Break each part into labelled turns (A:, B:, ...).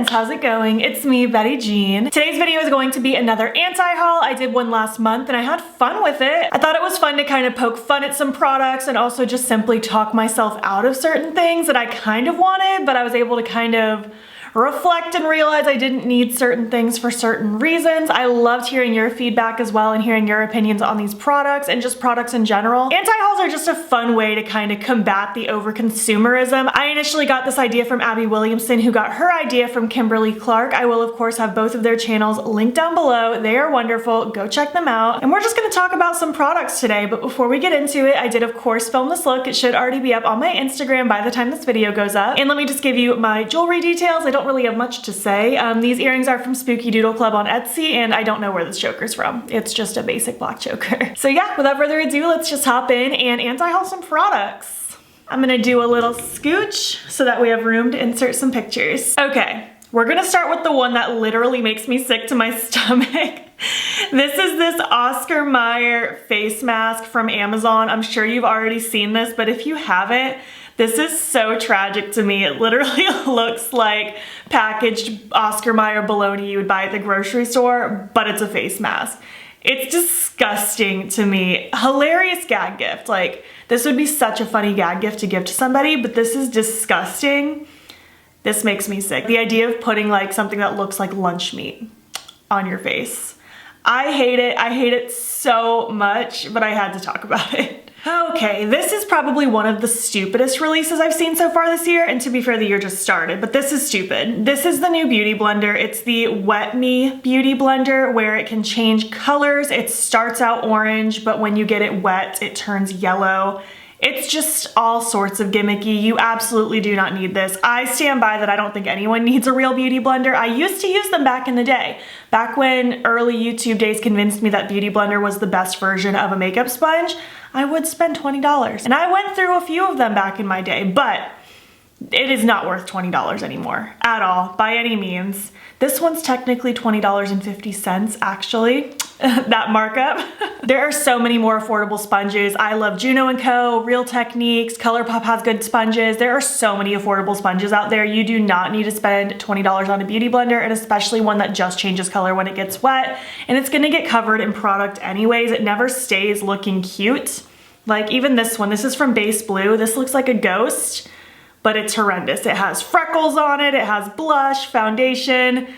A: friends, how's it going? It's me, Betty Jean. Today's video is going to be another anti-haul. I did one last month and I had fun with it. I thought it was fun to kind of poke fun at some products and also just simply talk myself out of certain things that I kind of wanted, but I was able to kind of reflect and realize I didn't need certain things for certain reasons. I loved hearing your feedback as well and hearing your opinions on these products and just products in general. Anti-hauls are just a fun way to kind of combat the over-consumerism. I initially got this idea from Abby Williamson, who got her idea from Kimberly Clark. I will of course have both of their channels linked down below. They are wonderful, go check them out. And we're just gonna talk about some products today, but before we get into it, I did of course film this look. It should already be up on my Instagram by the time this video goes up. And let me just give you my jewelry details. I don't really have much to say. These earrings are from Spooky Doodle Club on Etsy, and I don't know where this choker's from. It's just a basic black choker. So yeah, without further ado, let's just hop in and anti-haul some products. I'm gonna do a little scooch so that we have room to insert some pictures. Okay, we're gonna start with the one that literally makes me sick to my stomach. This is this Oscar Mayer face mask from Amazon. I'm sure you've already seen this, but if you haven't, this is so tragic to me. It literally looks like packaged Oscar Mayer bologna you would buy at the grocery store, but it's a face mask. It's disgusting to me. Hilarious gag gift. Like, this would be such a funny gag gift to give to somebody, but this is disgusting. This makes me sick. The idea of putting like something that looks like lunch meat on your face. I hate it. I hate it so much, but I had to talk about it. Okay, this is probably one of the stupidest releases I've seen so far this year, and to be fair, the year just started, but this is stupid. This is the new beauty blender. It's the Wet Me beauty blender where it can change colors. It starts out orange, but when you get it wet, it turns yellow. It's just all sorts of gimmicky. You absolutely do not need this. I stand by that. I don't think anyone needs a real beauty blender. I used to use them back in the day. Back when early YouTube days convinced me that beauty blender was the best version of a makeup sponge, I would spend $20. And I went through a few of them back in my day, but it is not worth $20 anymore at all, by any means. This one's technically $20.50 actually, that markup. There are so many more affordable sponges. I love Juno & Co, Real Techniques, Colourpop has good sponges. There are so many affordable sponges out there. You do not need to spend $20 on a beauty blender, and especially one that just changes color when it gets wet. And it's gonna get covered in product anyways. It never stays looking cute. Like even this one, this is from Base Blue. This looks like a ghost, but it's horrendous. It has freckles on it, it has blush, foundation.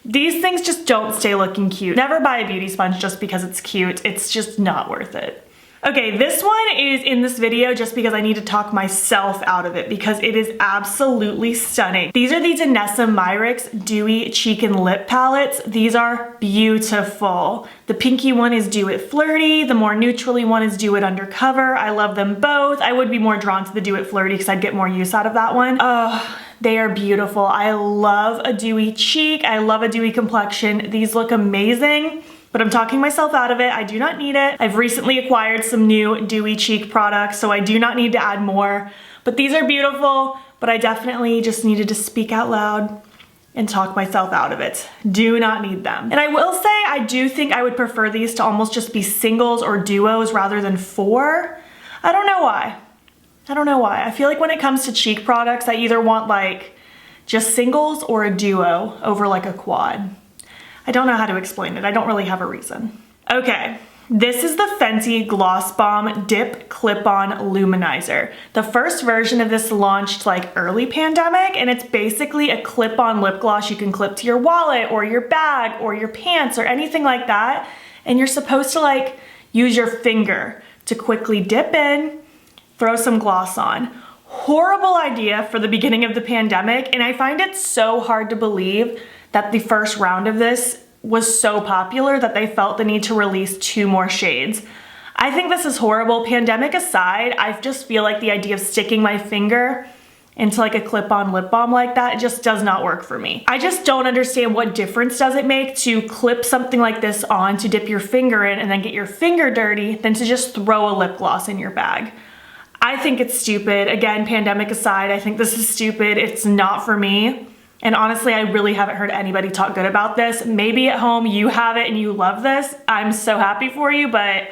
A: These things just don't stay looking cute. Never buy a beauty sponge just because it's cute. It's just not worth it. Okay, this one is in this video just because I need to talk myself out of it because it is absolutely stunning. These are these Anessa Myricks Dewy Cheek and Lip palettes. These are beautiful. The pinky one is Do It Flirty. The more neutrally one is Do It Undercover. I love them both. I would be more drawn to the Do It Flirty because I'd get more use out of that one. Oh, they are beautiful. I love a dewy cheek. I love a dewy complexion. These look amazing. But I'm talking myself out of it. I do not need it. I've recently acquired some new dewy cheek products, so I do not need to add more. But these are beautiful, but I definitely just needed to speak out loud and talk myself out of it. Do not need them. And I will say, I do think I would prefer these to almost just be singles or duos rather than four. I don't know why. I don't know why. I feel like when it comes to cheek products, I either want like just singles or a duo over like a quad. I don't know how to explain it. I don't really have a reason. Okay, this is the Fenty Gloss Bomb Dip Clip-On Luminizer. The first version of this launched like early pandemic, and it's basically a clip-on lip gloss you can clip to your wallet or your bag or your pants or anything like that. And you're supposed to like use your finger to quickly dip in, throw some gloss on. Horrible idea for the beginning of the pandemic, and I find it so hard to believe that the first round of this was so popular that they felt the need to release 2 more shades. I think this is horrible. Pandemic aside, I just feel like the idea of sticking my finger into like a clip-on lip balm like that just does not work for me. I just don't understand what difference does it make to clip something like this on to dip your finger in and then get your finger dirty than to just throw a lip gloss in your bag. I think it's stupid. Again, pandemic aside, I think this is stupid. It's not for me. And honestly, I really haven't heard anybody talk good about this. Maybe at home you have it and you love this. I'm so happy for you, but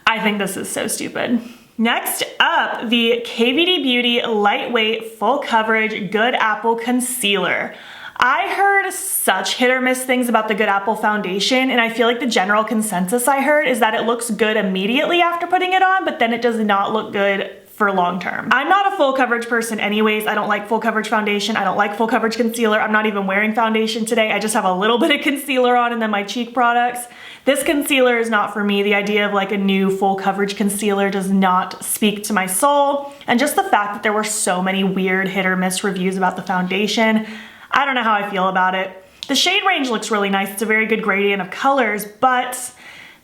A: I think this is so stupid. Next up, the KVD Beauty Lightweight Full Coverage Good Apple Concealer. I heard such hit or miss things about the Good Apple foundation, and I feel like the general consensus I heard is that it looks good immediately after putting it on, but then it does not look good for long term. I'm not a full coverage person anyways. I don't like full coverage foundation. I don't like full coverage concealer. I'm not even wearing foundation today. I just have a little bit of concealer on and then my cheek products. This concealer is not for me. The idea of like a new full coverage concealer does not speak to my soul. And just the fact that there were so many weird hit or miss reviews about the foundation, I don't know how I feel about it. The shade range looks really nice. It's a very good gradient of colors, but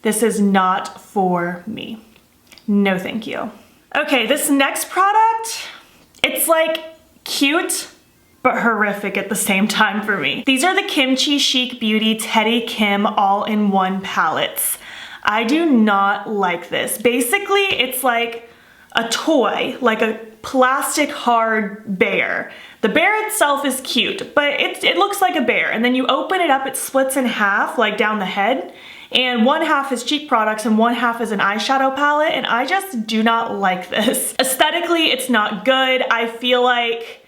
A: this is not for me. No, thank you. Okay, this next product, it's like cute, but horrific at the same time for me. These are the Kimchi Chic Beauty Teddy Kim all-in-one palettes. I do not like this. Basically, it's like a toy, like a plastic hard bear. The bear itself is cute, but it looks like a bear. And then you open it up, it splits in half, like down the head. And one half is cheek products and one half is an eyeshadow palette, and I just do not like this. Aesthetically, it's not good. I feel like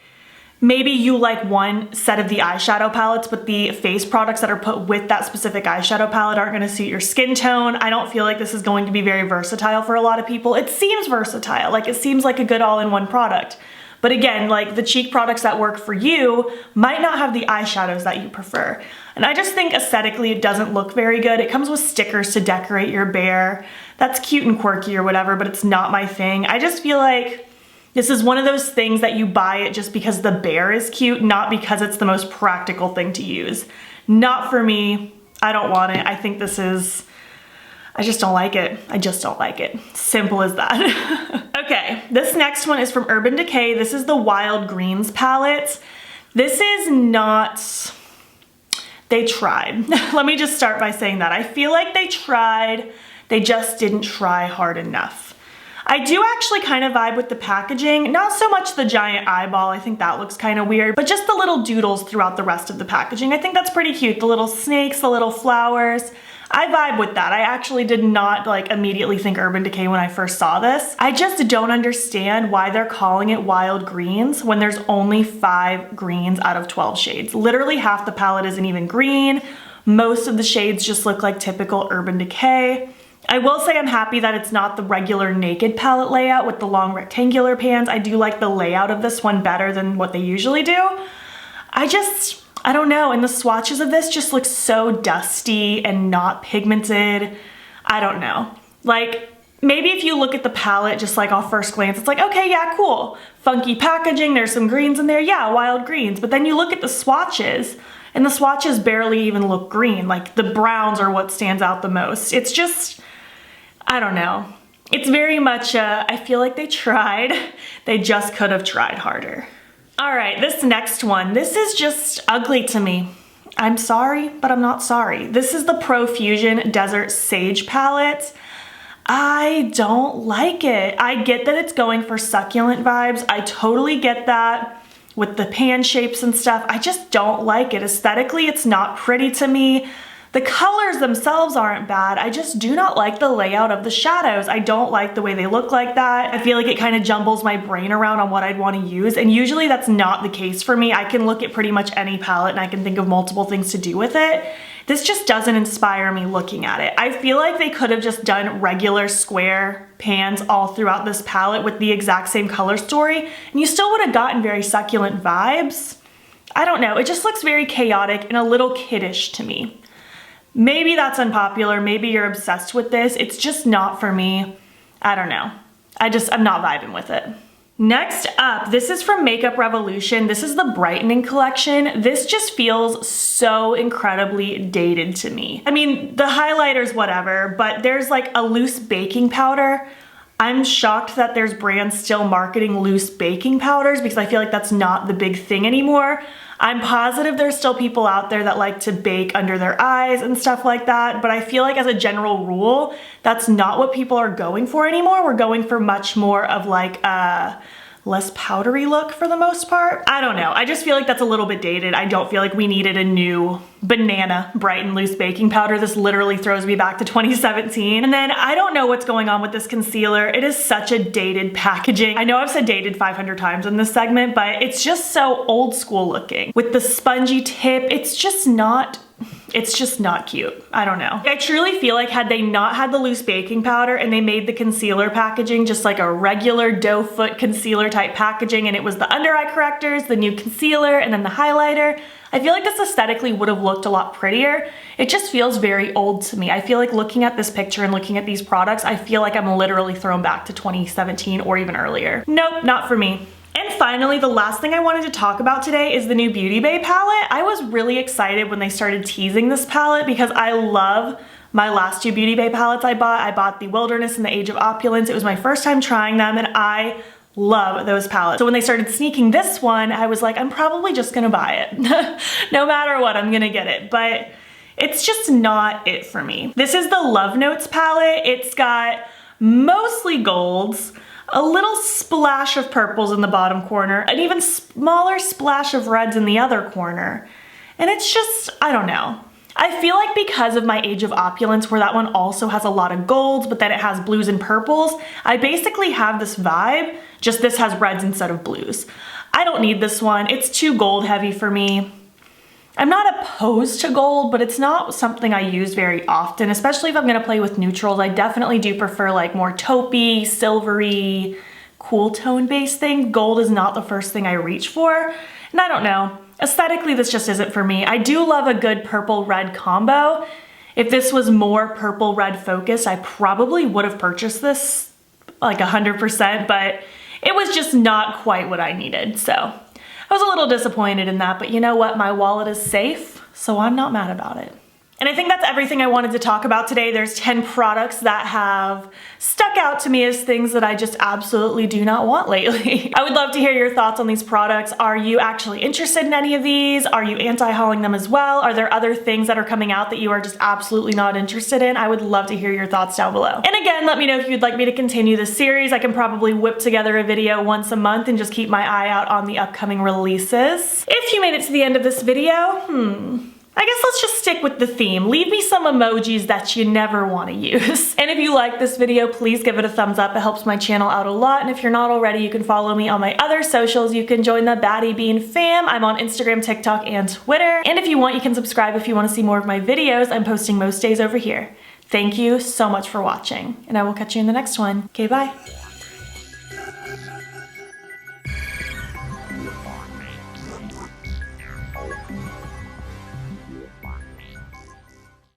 A: maybe you like one set of the eyeshadow palettes, but the face products that are put with that specific eyeshadow palette aren't gonna suit your skin tone. I don't feel like this is going to be very versatile for a lot of people. It seems versatile, like it seems like a good all-in-one product. But again, like the cheek products that work for you might not have the eyeshadows that you prefer. And I just think aesthetically it doesn't look very good. It comes with stickers to decorate your bear. That's cute and quirky or whatever, but it's not my thing. I just feel like this is one of those things that you buy it just because the bear is cute, not because it's the most practical thing to use. Not for me. I don't want it. I think this is, I just don't like it. I just don't like it. Simple as that. Okay, this next one is from Urban Decay. This is the Wild Greens palette. This is not, they tried. Let me just start by saying that. I feel like they tried, they just didn't try hard enough. I do actually kind of vibe with the packaging, not so much the giant eyeball, I think that looks kind of weird, but just the little doodles throughout the rest of the packaging. I think that's pretty cute. The little snakes, the little flowers. I vibe with that. I actually did not like immediately think Urban Decay when I first saw this. I just don't understand why they're calling it Wild Greens when there's only 5 greens out of 12 shades. Literally half the palette isn't even green. Most of the shades just look like typical Urban Decay. I will say I'm happy that it's not the regular naked palette layout with the long rectangular pans. I do like the layout of this one better than what they usually do. I don't know, and the swatches of this just look so dusty and not pigmented. I don't know. Like, maybe if you look at the palette just like off first glance, it's like, okay, yeah, cool. Funky packaging, there's some greens in there, yeah, wild greens. But then you look at the swatches, and the swatches barely even look green. Like, the browns are what stands out the most. It's just, I don't know. It's very much, I feel like they tried. They just could have tried harder. All right, this next one, this is just ugly to me. I'm sorry, but I'm not sorry. This is the Profusion Desert Sage palette. I don't like it. I get that it's going for succulent vibes. I totally get that with the pan shapes and stuff. I just don't like it. Aesthetically, it's not pretty to me. The colors themselves aren't bad. I just do not like the layout of the shadows. I don't like the way they look like that. I feel like it kind of jumbles my brain around on what I'd want to use, and usually that's not the case for me. I can look at pretty much any palette and I can think of multiple things to do with it. This just doesn't inspire me looking at it. I feel like they could have just done regular square pans all throughout this palette with the exact same color story, and you still would have gotten very succulent vibes. I don't know, it just looks very chaotic and a little kiddish to me. Maybe that's unpopular, maybe you're obsessed with this. It's just not for me. I don't know. I'm not vibing with it. Next up, this is from Makeup Revolution. This is the Brightening collection. This just feels so incredibly dated to me. I mean, the highlighter's whatever, but there's like a loose baking powder. I'm shocked that there's brands still marketing loose baking powders because I feel like that's not the big thing anymore. I'm positive there's still people out there that like to bake under their eyes and stuff like that, but I feel like as a general rule, that's not what people are going for anymore. We're going for much more of like less powdery look for the most part. I don't know. I just feel like that's a little bit dated. I don't feel like we needed a new banana Bright and Loose baking powder. This literally throws me back to 2017. And then I don't know what's going on with this concealer. It is such a dated packaging. I know I've said dated 500 times in this segment, but it's just so old school looking. With the spongy tip, it's just not cute. I don't know. I truly feel like had they not had the loose baking powder and they made the concealer packaging just like a regular doe foot concealer type packaging, and it was the under eye correctors, the new concealer, and then the highlighter, I feel like this aesthetically would have looked a lot prettier. It just feels very old to me. I feel like looking at this picture and looking at these products, I feel like I'm literally thrown back to 2017 or even earlier. Nope, not for me. And finally, the last thing I wanted to talk about today is the new Beauty Bay palette. I was really excited when they started teasing this palette because I love my last two Beauty Bay palettes I bought. I bought the Wilderness and the Age of Opulence. It was my first time trying them and I love those palettes. So when they started sneaking this one, I was like, I'm probably just gonna buy it. No matter what, I'm gonna get it. But it's just not it for me. This is the Love Notes palette. It's got mostly golds, a little splash of purples in the bottom corner, an even smaller splash of reds in the other corner. And it's just, I don't know. I feel like because of my Age of Opulence, where that one also has a lot of golds, but then it has blues and purples, I basically have this vibe, just this has reds instead of blues. I don't need this one. It's too gold heavy for me. I'm not opposed to gold, but it's not something I use very often, especially if I'm gonna play with neutrals. I definitely do prefer like more taupey, silvery, cool tone based thing. Gold is not the first thing I reach for. And I don't know, aesthetically this just isn't for me. I do love a good purple red combo. If this was more purple red focused, I probably would have purchased this like 100%, but it was just not quite what I needed, so. I was a little disappointed in that, but you know what? My wallet is safe, so I'm not mad about it. And I think that's everything I wanted to talk about today. There's 10 products that have stuck out to me as things that I just absolutely do not want lately. I would love to hear your thoughts on these products. Are you actually interested in any of these? Are you anti-hauling them as well? Are there other things that are coming out that you are just absolutely not interested in? I would love to hear your thoughts down below. And again, let me know if you'd like me to continue this series. I can probably whip together a video once a month and just keep my eye out on the upcoming releases. If you made it to the end of this video, I guess let's just stick with the theme. Leave me some emojis that you never want to use. And if you like this video, please give it a thumbs up. It helps my channel out a lot. And if you're not already, you can follow me on my other socials. You can join the battybean fam. I'm on Instagram, TikTok, and Twitter. And if you want, you can subscribe if you want to see more of my videos. I'm posting most days over here. Thank you so much for watching, and I will catch you in the next one. Okay, bye.